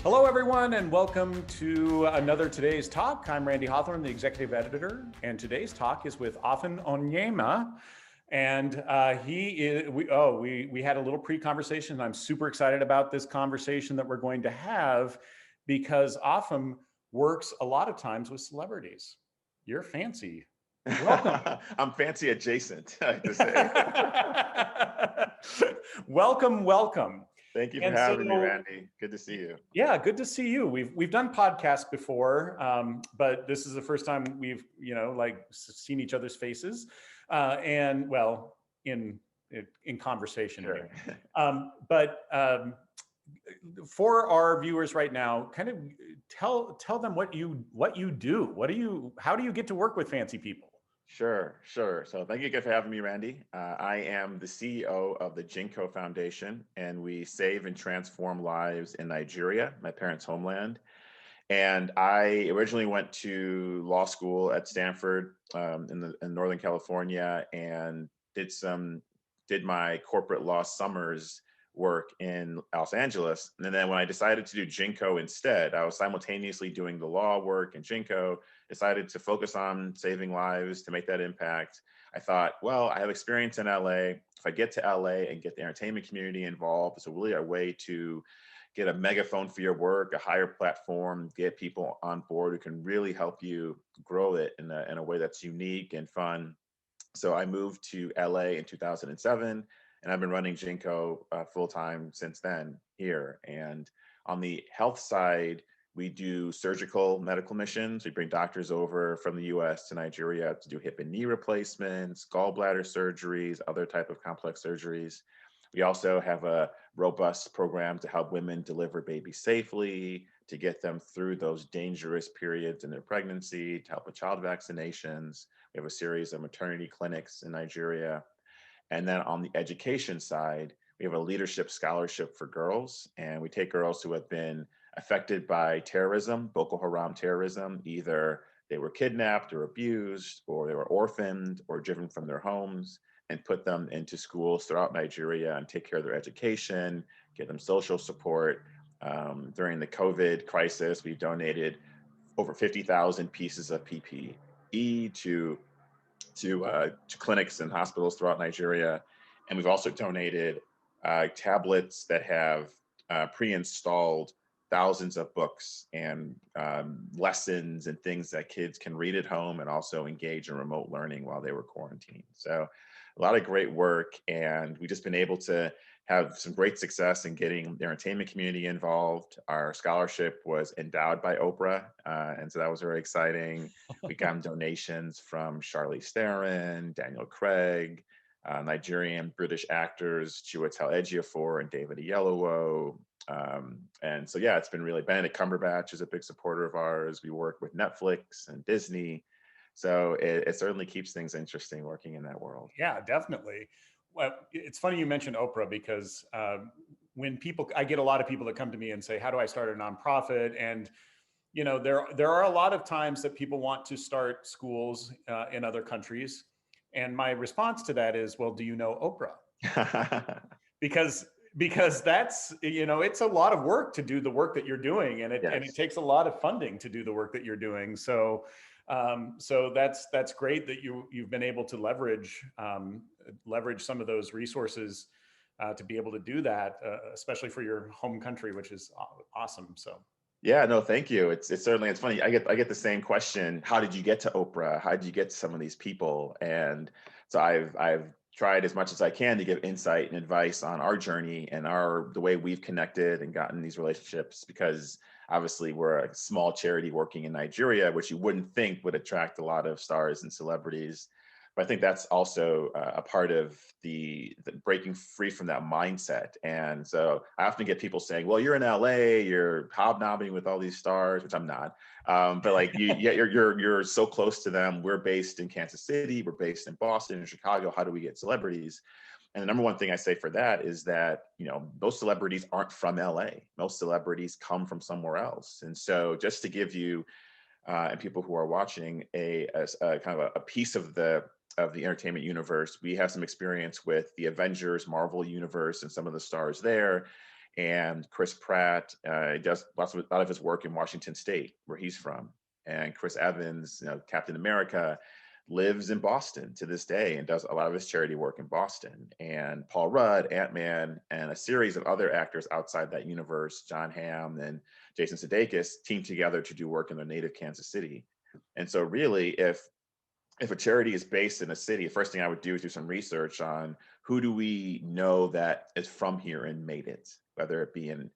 Hello, everyone, and welcome to another Today's Talk. I'm Randy Hawthrone, the executive editor, and today's talk is with Afam Onyema. And we had a little pre-conversation. I'm super excited about this conversation that we're going to have because Afam works a lot of times with celebrities. You're fancy. Welcome. I'm fancy adjacent, I have to say. Welcome. Thank you for And having me, so, Randy. Good to see you. yeah, good to see you. We've done podcasts before, but this is the first time we've seen each other's faces, and well, in in conversation Sure. anyway. For our viewers right now, kind of tell them what you do. How do you get to work with fancy people? Sure. So thank you again for having me, Randy. I am the CEO of the Jinko Foundation, and we save and transform lives in Nigeria, my parents' homeland. And I originally went to law school at Stanford in Northern California, and did my corporate law summers work in Los Angeles. And then when I decided to do Jinko instead, I was simultaneously doing the law work and Jinko, decided to focus on saving lives to make that impact. I thought, well, I have experience in LA. If I get to LA and get the entertainment community involved, it's really a way to get a megaphone for your work, a higher platform, get people on board who can really help you grow it in a way that's unique and fun. So I moved to LA in 2007, and I've been running Jinko full time since then here. And on the health side, we do surgical medical missions. We bring doctors over from the US to Nigeria to do hip and knee replacements, gallbladder surgeries, other type of complex surgeries. We also have a robust program to help women deliver babies safely, to get them through those dangerous periods in their pregnancy, to help with child vaccinations. We have a series of maternity clinics in Nigeria. And then on the education side, we have a leadership scholarship for girls. And we take girls who have been affected by terrorism, Boko Haram terrorism, either they were kidnapped or abused, or they were orphaned or driven from their homes, and put them into schools throughout Nigeria and take care of their education, give them social support. During the COVID crisis, we donated over 50,000 pieces of PPE to clinics and hospitals throughout Nigeria. And we've also donated tablets that have pre-installed thousands of books and lessons and things that kids can read at home and also engage in remote learning while they were quarantined. So a lot of great work, and we've just been able to have some great success in getting the entertainment community involved. Our scholarship was endowed by Oprah, and so that was very exciting. We got donations from Charlize Theron, Daniel Craig, Nigerian British actors Chiwetel Ejiofor and David Oyelowo. And so, yeah, it's been really, Benedict Cumberbatch is a big supporter of ours. We work with Netflix and Disney. So it certainly keeps things interesting working in that world. Yeah, definitely. Well, it's funny you mentioned Oprah because I get a lot of people that come to me and say, "How do I start a nonprofit?" And there are a lot of times that people want to start schools in other countries, and my response to that is, "Well, do you know Oprah?" Because that's it's a lot of work to do the work that you're doing, and it Yes. takes a lot of funding to do the work that you're doing. So that's great that you've been able to leverage some of those resources to be able to do that, especially for your home country, which is awesome. So Yeah, no, thank you. It's funny. I get the same question. How did you get to Oprah? How did you get to some of these people? And so I've tried as much as I can to give insight and advice on our journey and the way we've connected and gotten these relationships, because obviously we're a small charity working in Nigeria, which you wouldn't think would attract a lot of stars and celebrities. But I think that's also a part of the breaking free from that mindset. And so I often get people saying, "Well, you're in LA, you're hobnobbing with all these stars," which I'm not. But like you're so close to them. We're based in Kansas City, we're based in Boston and Chicago. How do we get celebrities? And the number one thing I say for that is that, those celebrities aren't from LA. Most celebrities come from somewhere else. And so just to give you and people who are watching a kind of a piece of the entertainment universe, we have some experience with the Avengers Marvel universe and some of the stars there. And Chris Pratt does a lot of his work in Washington State, where he's from. And Chris Evans, Captain America, lives in Boston to this day and does a lot of his charity work in Boston. And Paul Rudd, Ant-Man, and a series of other actors outside that universe, John Hamm and Jason Sudeikis, team together to do work in their native Kansas City. And so really, if a charity is based in a city, the first thing I would do is do some research on who do we know that is from here and made it, whether it be in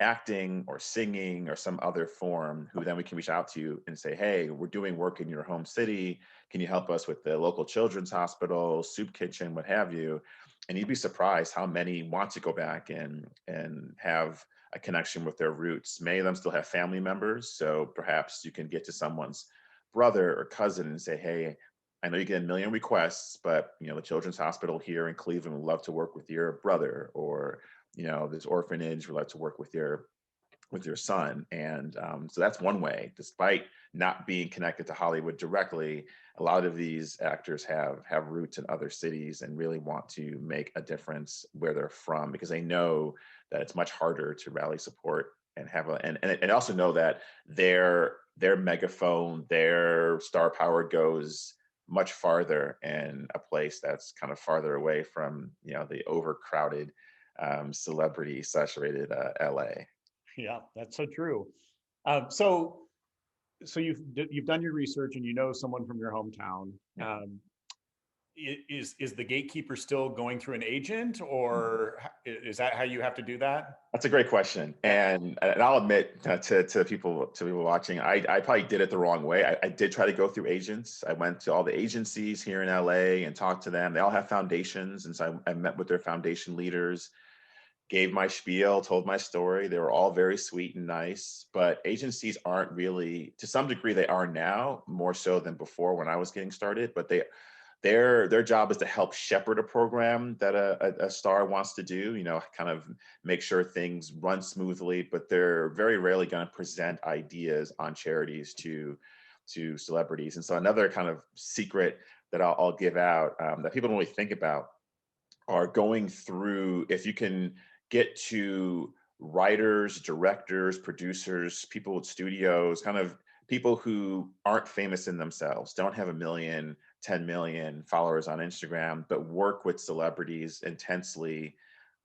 acting or singing or some other form, who then we can reach out to and say, hey, we're doing work in your home city. Can you help us with the local children's hospital, soup kitchen, what have you? And you'd be surprised how many want to go back and have a connection with their roots. Many of them still have family members. So perhaps you can get to someone's brother or cousin and say, hey, I know you get a million requests, but the Children's Hospital here in Cleveland would love to work with your brother, or this orphanage would love to work with your son. And so that's one way. Despite not being connected to Hollywood directly, a lot of these actors have roots in other cities and really want to make a difference where they're from, because they know that it's much harder to rally support and have and also know that their megaphone, their star power goes much farther in a place that's kind of farther away from the overcrowded, celebrity saturated LA. Yeah, that's so true. So you've done your research and you know someone from your hometown. Is the gatekeeper still going through an agent, or is that how you have to do that? That's a great question, and I'll admit to people watching, I probably did it the wrong way. I did try to go through agents. I went to all the agencies here in LA and talked to them. They all have foundations, and so I met with their foundation leaders, gave my spiel, told my story. They were all very sweet and nice, but agencies aren't really, to some degree, they are now more so than before when I was getting started. But their job is to help shepherd a program that a star wants to do, kind of make sure things run smoothly, but they're very rarely going to present ideas on charities to celebrities. And so another kind of secret that I'll give out, that people don't really think about, are going through, if you can get to writers, directors, producers, people with studios, kind of people who aren't famous in themselves, don't have 1 million, 10 million followers on Instagram, but work with celebrities intensely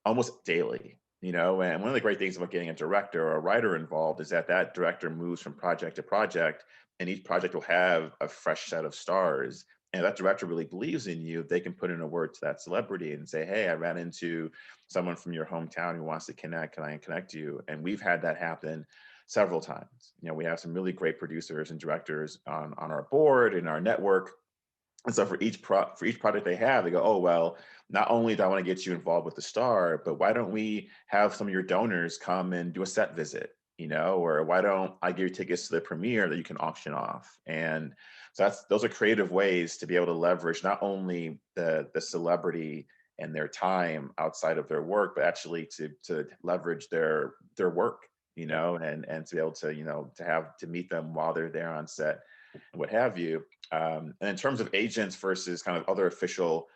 almost daily. And one of the great things about getting a director or a writer involved is that director moves from project to project, and each project will have a fresh set of stars. And if that director really believes in you, they can put in a word to that celebrity and say, hey, I ran into someone from your hometown who wants to connect. Can I connect you? And we've had that happen several times. We have some really great producers and directors on our board, in our network. And so for each project they have, they go, oh, well, not only do I want to get you involved with the star, but why don't we have some of your donors come and do a set visit, or why don't I give you tickets to the premiere that you can auction off? And so those are creative ways to be able to leverage not only the celebrity and their time outside of their work, but actually to leverage their work, and to be able to meet them while they're there on set, and what have you. And in terms of agents versus kind of other official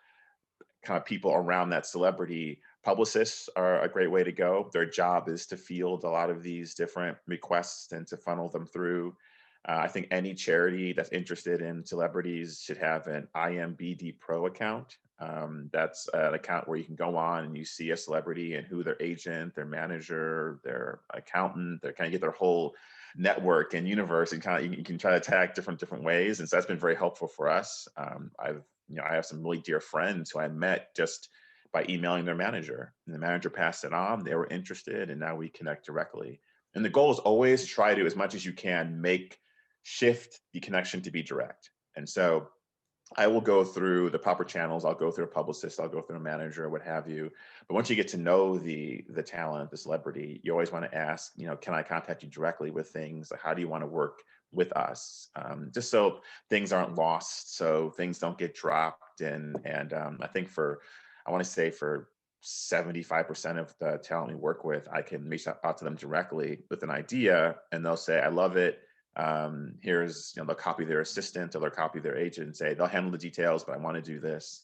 kind of people around that celebrity, publicists are a great way to go. Their job is to field a lot of these different requests and to funnel them through. I think any charity that's interested in celebrities should have an IMBD Pro account. That's an account where you can go on and you see a celebrity and who their agent, their manager, their accountant, they kind of get their whole network and universe, and kind of you can try to attack different ways. And so that's been very helpful for us. I have some really dear friends who I met just by emailing their manager, and the manager passed it on. They were interested, and now we connect directly. And the goal is always try to, as much as you can, shift the connection to be direct. And so I will go through the proper channels. I'll go through a publicist, I'll go through a manager, what have you. But once you get to know the talent, the celebrity, you always want to ask, can I contact you directly with things? Like, how do you want to work with us? Just so things aren't lost, so things don't get dropped. And I think I want to say for 75% of the talent we work with, I can reach out to them directly with an idea, and they'll say, I love it. Here's, they'll copy their assistant or they'll copy their agent and say, they'll handle the details, but I want to do this.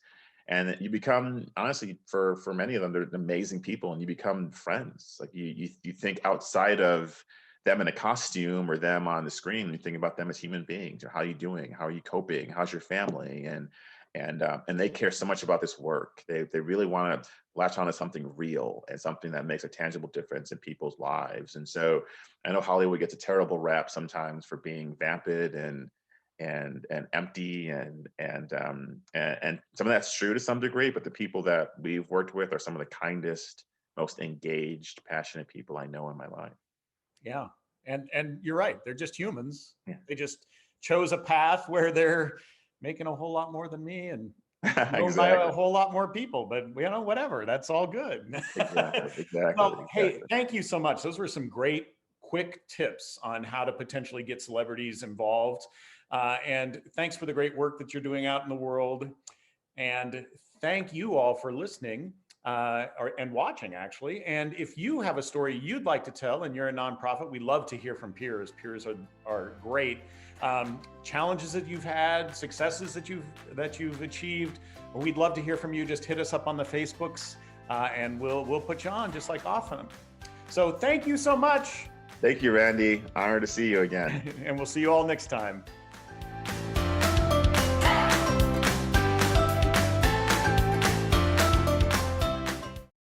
And you become, honestly, for many of them, they're amazing people, and you become friends. Like you think outside of them in a costume or them on the screen. You think about them as human beings. How are you doing? How are you coping? How's your family? And they care so much about this work. They really want to latch on to something real and something that makes a tangible difference in people's lives. And so I know Hollywood gets a terrible rap sometimes for being vapid and empty, and some of that's true to some degree, but the people that we've worked with are some of the kindest, most engaged, passionate people I know in my life. Yeah. And you're right. They're just humans. Yeah. They just chose a path where they're making a whole lot more than me and known by a Exactly. whole lot more people, but whatever, that's all good. Exactly. Well, hey, Exactly. thank you so much. Those were some great quick tips on how to potentially get celebrities involved. And thanks for the great work that you're doing out in the world. And thank you all for listening and watching, actually. And if you have a story you'd like to tell and you're a nonprofit, we love to hear from peers. Peers are great. Challenges that you've had, successes that you've achieved. We'd love to hear from you. Just hit us up on the Facebooks, and we'll put you on, just like Afam. So thank you so much. Thank you, Randy. Honored to see you again. And we'll see you all next time.